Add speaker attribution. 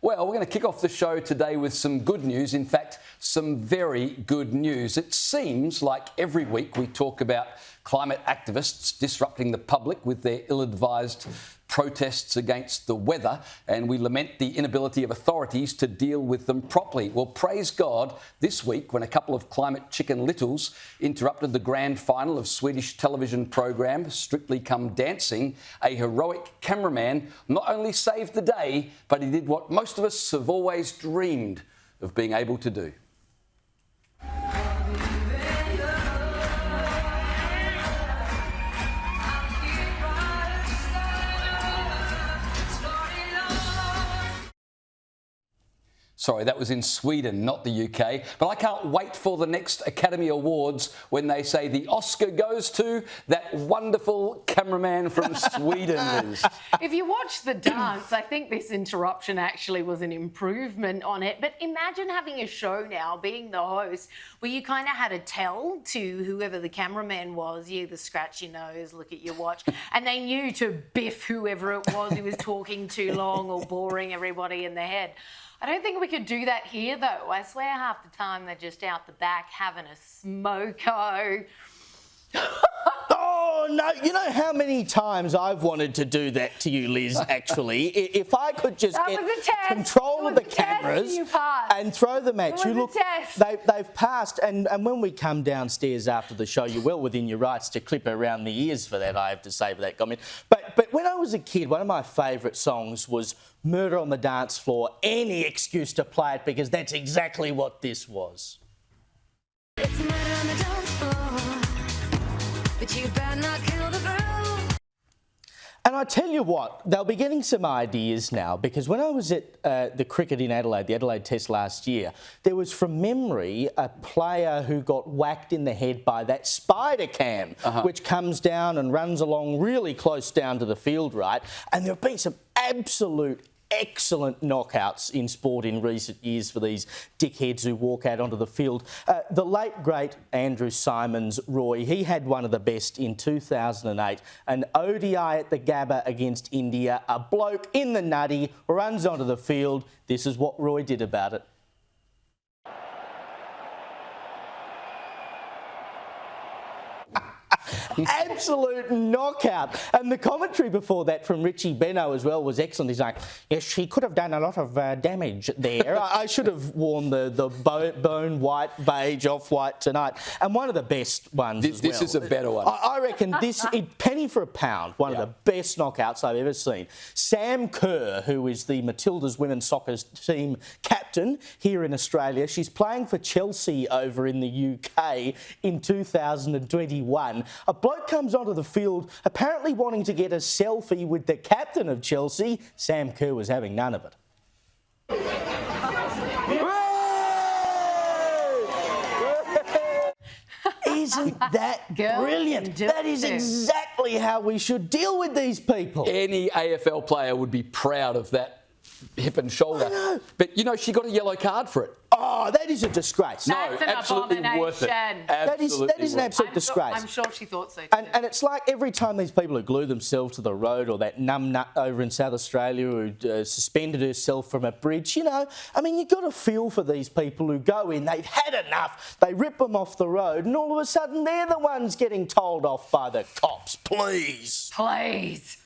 Speaker 1: Well, we're going to kick off the show today with some good news. In fact, some very good news. It seems like every week we talk about climate activists disrupting the public with their ill-advised protests against the weather, and we lament the inability of authorities to deal with them properly. Well, praise God, this week, when a couple of climate chicken littles interrupted the grand final of Swedish television programme Strictly Come Dancing, a heroic cameraman not only saved the day, but he did what most of us have always dreamed of being able to do. Sorry, that was in Sweden, not the UK. But I can't wait for the next Academy Awards when they say the Oscar goes to that wonderful cameraman from Sweden, Liz.
Speaker 2: If you watch the dance, I think this interruption actually was an improvement on it. But imagine having a show now, being the host, where you kind of had to tell to whoever the cameraman was, you either scratch your nose, look at your watch, and they knew to biff whoever it was who was talking too long or boring everybody in the head. I don't think we could do that here, though. I swear half the time they're just out the back having a smoko.
Speaker 3: Oh, no. You know how many times I've wanted to do that to you, Liz, actually? If I could just get control of the cameras and throw them at you. Look, they've passed, and when we come downstairs after the show, you're well within your rights to clip around the ears for that, I have to say, for that comment. But when I was a kid, one of my favourite songs was Murder on the Dance Floor. Any excuse to play it, because that's exactly what this was.
Speaker 4: It's murder on the dance floor, but you better not kill the groove.
Speaker 3: And I tell you what, they'll be getting some ideas now, because when I was at the cricket in Adelaide, the Adelaide Test last year, there was, from memory, a player who got whacked in the head by that spider cam, which comes down and runs along really close down to the field, right? And there have been some absolute excellent knockouts in sport in recent years for these dickheads who walk out onto the field. The late, great Andrew Symonds, Roy, he had one of the best in 2008. An ODI at the Gabba against India. A bloke in the nutty runs onto the field. This is what Roy did about it. Absolute knockout. And the commentary before that from Richie Benno as well was excellent. He's like, yes, he could have done a lot of damage there. I should have worn the bone white, beige, off-white tonight. And one of the best ones as well.
Speaker 1: This is a better one.
Speaker 3: I reckon this, penny for a pound, one of the best knockouts I've ever seen. Sam Kerr, who is the Matildas women's soccer team captain here in Australia, she's playing for Chelsea over in the UK in 2021. A bloke comes onto the field apparently wanting to get a selfie with the captain of Chelsea. Sam Kerr was having none of it. Isn't that brilliant? That is exactly how we should deal with these people.
Speaker 1: Any AFL player would be proud of that hip and shoulder. But, you know, she got a yellow card for it.
Speaker 3: Oh, that is a disgrace.
Speaker 2: That's an
Speaker 1: absolutely worth it.
Speaker 3: That is an absolute disgrace.
Speaker 2: I'm sure she thought so too.
Speaker 3: And it's like every time these people who glue themselves to the road, or that numb nut over in South Australia who suspended herself from a bridge, you know, I mean, you've got to feel for these people who go in, they've had enough, they rip them off the road, and all of a sudden they're the ones getting told off by the cops. Please.
Speaker 2: Please.